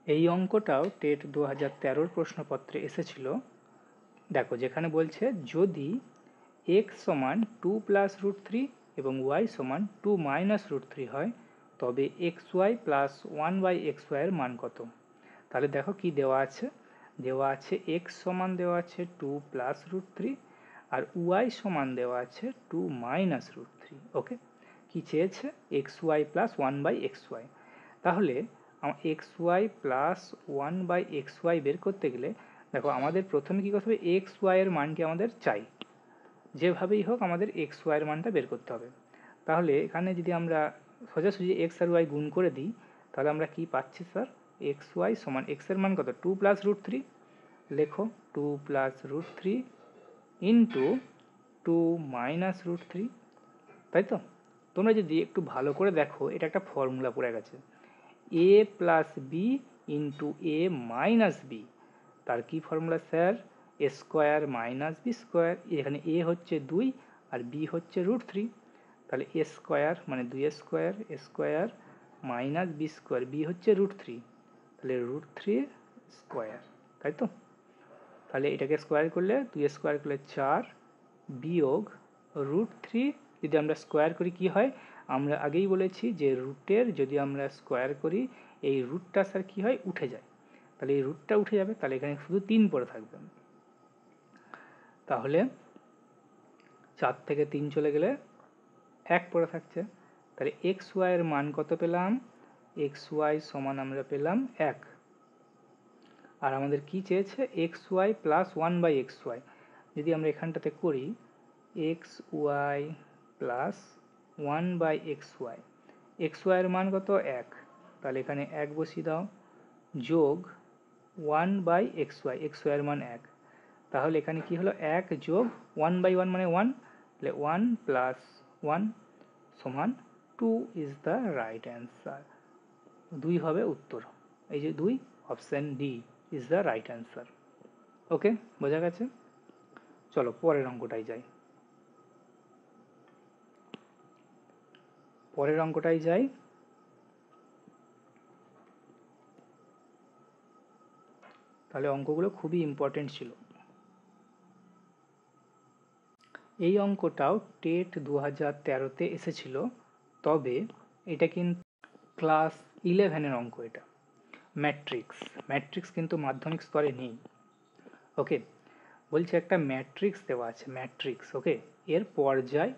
এই অঙ্কটাও টেট 2013 প্রশ্নপত্রে এসেছিল। দেখো যেখানে বলছে যদি x সমান 2+√3 এবং y সমান 2-√3 হয় তবে xy প্লাস 1/xy এর মান কত। তাহলে দেখো কি দেওয়া আছে, x সমান দেওয়া আছে 2+√3 আর y সমান দেওয়া আছে 2-√3। ওকে, কি চেয়েছে, xy প্লাস 1/xy। তাহলে xy প্লাস 1/xy বের করতে গেলে দেখো আমাদের প্রথমে কি করতে হবে, xy এর মানটি আমাদের চাই, যেভাবেই হোক আমাদের xy এর মানটা বের করতে হবে। তাহলে এখানে যদি আমরা সোজাসুজি x আর y গুণ করে দিই তাহলে আমরা কি পাচ্ছি স্যার, xy সমান x এর মান কত, 2+√3। লেখো 2+√3 ইন্টু 2-√3, তাই তো। তোমরা যদি একটু ভালো করে দেখো এটা একটা ফর্মুলা পড়ে গেছে, a plus B into a minus B. তার কি formula sir, a square minus B square. এখানে a হচ্ছে 2 আর b হচ্ছে √3। তাহলে a স্কোয়ার মানে 2 square, a square minus B square, b হচ্ছে √3, তাহলে √3 স্কোয়ার, তাই তো। তাহলে এটাকে স্কোয়ার করলে 2 স্কোয়ার করলে 4 বিয়োগ √3 যদি আমরা স্কোয়ার করি কি হয়, আমরা আগেই বলেছি যে রুটের যদি আমরা স্কোয়ার করি এই রুটটা স্যার কি হয়, উঠে যায়। তাহলে এই রুটটা উঠে যাবে, তাহলে এখানে শুধু 3 পড়ে থাকবে। তাহলে 4 থেকে 3 চলে গেলে 1 পড়ে থাকছে। তাহলে xy এর মান কত পেলাম, xy সমান আমরা পেলাম 1। আর আমাদের কি চেয়েছে, xy প্লাস 1/xy। যদি আমরা এখানটাতে করি xy প্লাস 1/xy, xy এর মান কত 1, তাহলে এখানে 1 বসিয়ে দাও, যোগ 1/xy, xy এর মান 1। তাহলে এখানে কি হলো, 1 যোগ 1/1 মানে 1, তাহলে 1 প্লাস 1 সমান 2 ইজ দ্য রাইট অ্যান্সার। 2 হবে উত্তর, এই যে 2, option D is the right answer. Okay, বোঝা গেছে। চলো পরের অঙ্কটাই যাই। তাহলে অঙ্কগুলো খুবই ইম্পর্টেন্ট ছিল। এই অঙ্কটাও টেট 2013-তে এসেছিল, তবে এটা কিন্তু ক্লাস 11-এর অঙ্ক। এটা ম্যাট্রিক্স কিন্তু মাধ্যমিক স্তরে নেই। ওকে, বলছে একটা ম্যাট্রিক্স দেওয়া আছে, ম্যাট্রিক্স। ওকে, এর পর্যায়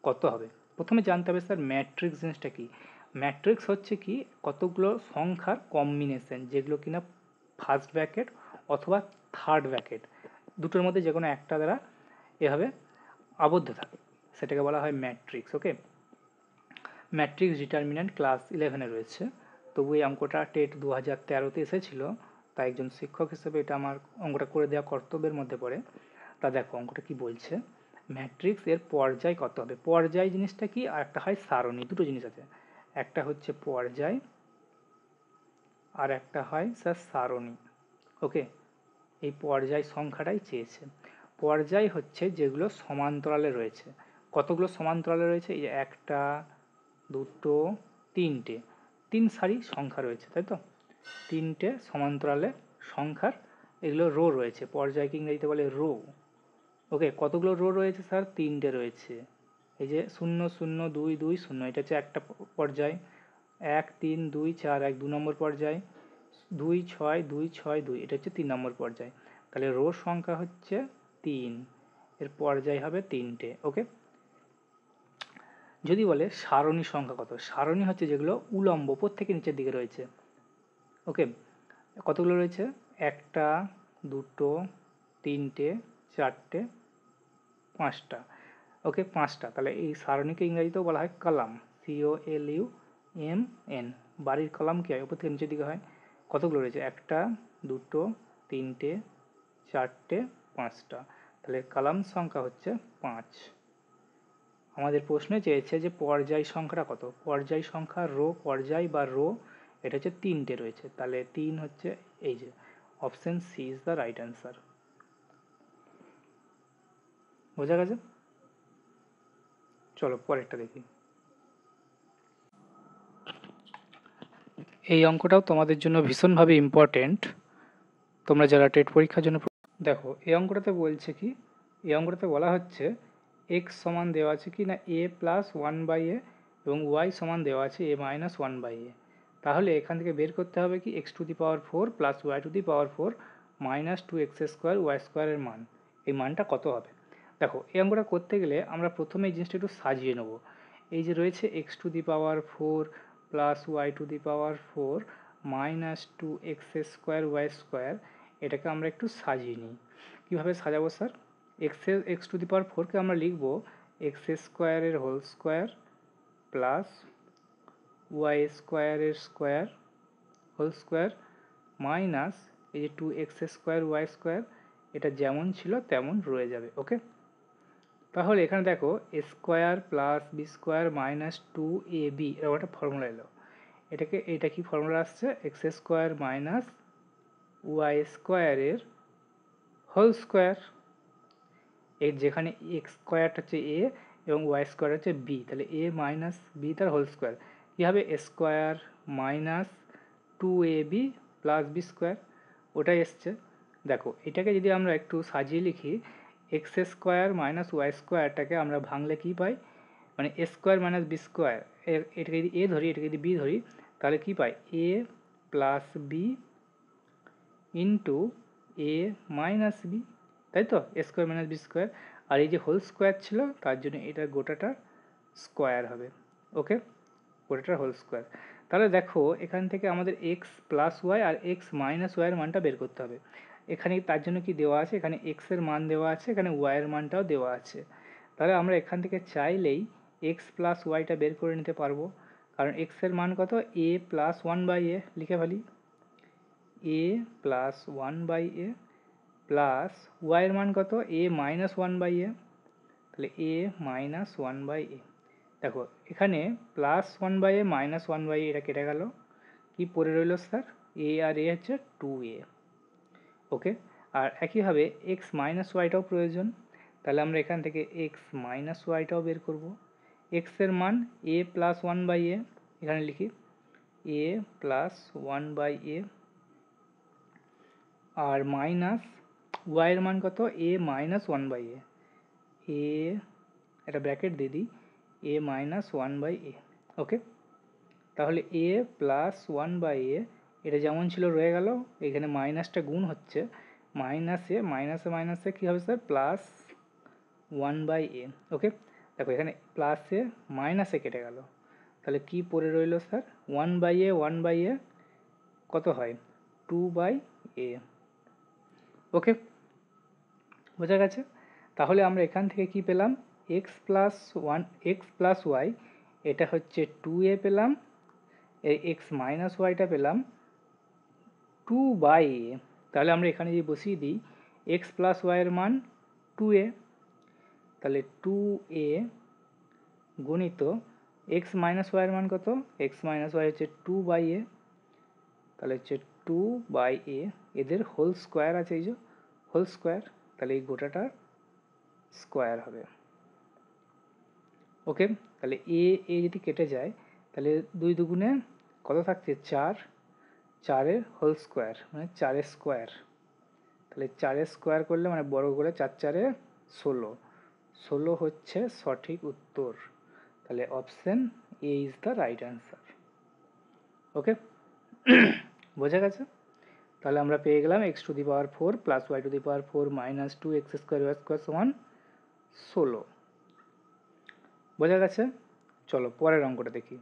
কত হবে। প্রথমে জানতে হবে স্যার ম্যাট্রিক্স জিনিসটা কি। ম্যাট্রিক্স হচ্ছে কি, কতগুলো সংখ্যার কম্বিনেশন যেগুলো কিনা ফার্স্ট ব্র্যাকেট অথবা থার্ড ব্র্যাকেট দুটোর মধ্যে যে কোনো একটা দ্বারা এভাবে আবদ্ধ থাকে, সেটাকে বলা হয় ম্যাট্রিক্স। ওকে, ম্যাট্রিক্স ডিটারমিন্যান্ট ক্লাস 11-এ রয়েছে, তবু এই অঙ্কটা টেট 2013-তে এসেছিল, তাই একজন শিক্ষক হিসেবে এটা আমার অঙ্কটা করে দেওয়া কর্তব্যের মধ্যে পড়ে। তা দেখো অঙ্কটা কি বলছে, ম্যাট্রিক্স এর পর্যায় কত হবে। পর্যায় জিনিসটা কি, আর একটা হয় সারণী। দুটো জিনিস আছে, একটা হচ্ছে পর্যায় আর একটা হয় স্যার সারণী। ওকে, এই পর্যায় সংখ্যাটাই চেয়েছে। পর্যায় হচ্ছে যেগুলো সমান্তরালে রয়েছে। কতগুলো সমান্তরালে রয়েছে, এই যে 1টা 2টো 3টে, 3 সারি সংখ্যা রয়েছে, তাই তো। 3টে সমান্তরালে সংখ্যার এগুলো রো রয়েছে, পর্যায়কে ইংরেজিতে বলে রো। ওকে, কতগুলো রো রয়েছে স্যার, 3টে রয়েছে। এই যে 0 0 2 2 0, এটা হচ্ছে একটা পর্যায়। 1 3 2 4 1, 2 নম্বর পর্যায়। 2 6 2 6 2, এটা হচ্ছে 3 নম্বর পর্যায়। তাহলে রো সংখ্যা হচ্ছে 3, এর পর্যায় হবে 3টে। ওকে, যদি বলে সারণী সংখ্যা কত, সারণী হচ্ছে যেগুলো উলম্ব উপর থেকে নিচের দিকে রয়েছে। ওকে, কতগুলো রয়েছে, 1টা 2টো 3টে 4টে 5টা। ওকে, 5টা। তাহলে এই সারণীকে ইংরেজিতেও বলা হয় কলাম, COLUMN। বাড়ির কলাম কি হয়, উপর থেকে নিচের দিকে হয়। কতগুলো রয়েছে, 1টা 2টো 3টে 4টে 5টা, তাহলে কলাম সংখ্যা হচ্ছে 5। আমাদের প্রশ্নে চেয়েছে যে পর্যায় সংখ্যাটা কত। পর্যায় সংখ্যা রো, পর্যায় বা রো, এটা হচ্ছে 3টে রয়েছে, তাহলে 3 হচ্ছে এই যে option C is the right answer. বোঝা গেছে। চলো পরেরটা দেখি। এই অঙ্কটাও তোমাদের জন্য ভীষণভাবে ইম্পর্টেন্ট, তোমরা যারা টেট পরীক্ষার জন্য দেখো এই অঙ্কটাতে বলছে কি, এই অঙ্কটাতে বলা হচ্ছে এক্স সমান দেওয়া আছে কি না A plus one by A এবং ওয়াই সমান দেওয়া আছে A minus one by A. তাহলে এখান থেকে বের করতে হবে কি X to the power four plus Y to the power four minus two X square Y স্কোয়ারের মান, এই মানটা কত হবে। দেখো এই অঙ্কটা করতে গেলে আমরা প্রথমে এই জিনিসটা একটু সাজিয়ে নেব। এই যে রয়েছে X to the power four plus Y to the power four minus two X square Y square, এটাকে আমরা একটু সাজিয়ে নিই। কীভাবে সাজাবো sir, X to the power ফোরকে আমরা লিখব এক্স স্কোয়ারের হোল স্কোয়ার প্লাস ওয়াই স্কোয়ারের স্কোয়ার হোল স্কোয়ার মাইনাস এই যে two X square Y square, এটা যেমন ছিল তেমন রয়ে যাবে। ওকে, তাহলে এখানে দেখো A square plus B square minus two A B এরকম একটা ফর্মুলা এলো। এটা কি ফর্মুলা আসছে এক্স স্কোয়ার মাইনাস ওয়াই স্কোয়ারের হোল স্কোয়ার, এর যেখানে এক্স স্কোয়ারটা হচ্ছে এ এবং ওয়াই স্কোয়ার হচ্ছে বি, তাহলে এ মাইনাস বি তার হোল স্কোয়ার কী হবে এ square minus two A B plus B square, ওটাই এসছে। দেখো এটাকে যদি আমরা একটু সাজিয়ে লিখি এক্স স্কোয়ার মাইনাস ওয়াই স্কোয়ারটাকে আমরা ভাঙলে কী পাই, মানে এ স্কোয়ার মাইনাস বি স্কোয়ার, এটাকে যদি এ ধরি এটাকে যদি বি ধরি তাহলে কী পাই এ প্লাস বি ইন্টু এ মাইনাস বি, তাই তো এ স্কোয়ার মাইনাস বি স্কোয়ার, আর এই যে হোল স্কোয়ার ছিল তার জন্য এটা গোটাটার স্কোয়ার হবে। ওকে, গোটাটার হোল স্কোয়ার। তাহলে দেখো এখান থেকে আমাদের এক্স প্লাস ওয়াই আর এক্স মাইনাস ওয়াইয়ের মানটা বের করতে হবে। এখানে তার জন্য কি দেওয়া আছে, এখানে এক্সের মান দেওয়া আছে, এখানে ওয়াইয়ের মানটাও দেওয়া আছে। তাহলে আমরা এখান থেকে চাইলেই এক্স প্লাস ওয়াইটা বের করে নিতে পারবো, কারণ এক্সের মান কত A plus one by A, লিখে ফেলি A plus one by A plus ওয়াইয়ের মান কত A minus one by A, তাহলে A minus one by A. দেখো এখানে plus one by A minus one by এটা কেটে গেল, কি পড়ে রইল স্যার এ আর এ হচ্ছে টু এ। ওকে, আর একইভাবে এক্স মাইনাস ওয়াইটাও প্রয়োজন, তাহলে আমরা এখান থেকে এক্স মাইনাস ওয়াইটাও বের করব। এক্সের মান A plus one by A, এখানে লিখি A plus one by A, আর মাইনাস ওয়াইয়ের মান কত A minus one by A, একটা ব্র্যাকেট দিয়ে দিই A minus one by A. Okay, তাহলে A plus one by A এটা যেমন ছিল রয়ে গেল, এখানে মাইনাসটা গুণ হচ্ছে মাইনাসে মাইনাসে মাইনাসে কী হবে sir plus one by A. ওকে, দেখো এখানে প্লাসে মাইনাসে কেটে গেল, তাহলে কি পড়ে রইল স্যার ওয়ান বাই এ কত হয় টু বাই এ। ওকে, বোঝা গেছে। তাহলে আমরা এখান থেকে কি পেলাম এক্স প্লাস ওয়াই এটা হচ্ছে টু এ পেলাম, এই এক্স মাইনাস ওয়াইটা পেলাম টু বাই এ। তাহলে আমরা এখানে যদি বসিয়ে দিই এক্স প্লাস ওয়াইয়ের মান টু এ, তাহলে টু এ গুণিত এক্স মাইনাস ওয়াইয়ের মান কত এক্স মাইনাস ওয়াই হচ্ছে টু বাই এ, তাহলে হচ্ছে টু বাই এ, এদের হোল স্কোয়ার আছে এই যে হোল স্কোয়ার, তাহলে এই গোটাটা স্কোয়ার হবে। ওকে, তাহলে এ যদি কেটে যায় তাহলে দুই দুগুণে কত থাকছে চার, চারের হোল স্কোয়ার মানে চারের স্কোয়ার, তাহলে চারের স্কোয়ার করলে মানে বড় করে চার চারে 16, 16 হচ্ছে সঠিক উত্তর। তাহলে option A is the right answer. Okay, বোঝা গেছে। তাহলে আমরা পেয়ে গেলাম X to the power four plus Y to the power four minus two X square Y square সমান 16। বোঝা গেছে। চলো পরের অঙ্কটা দেখি।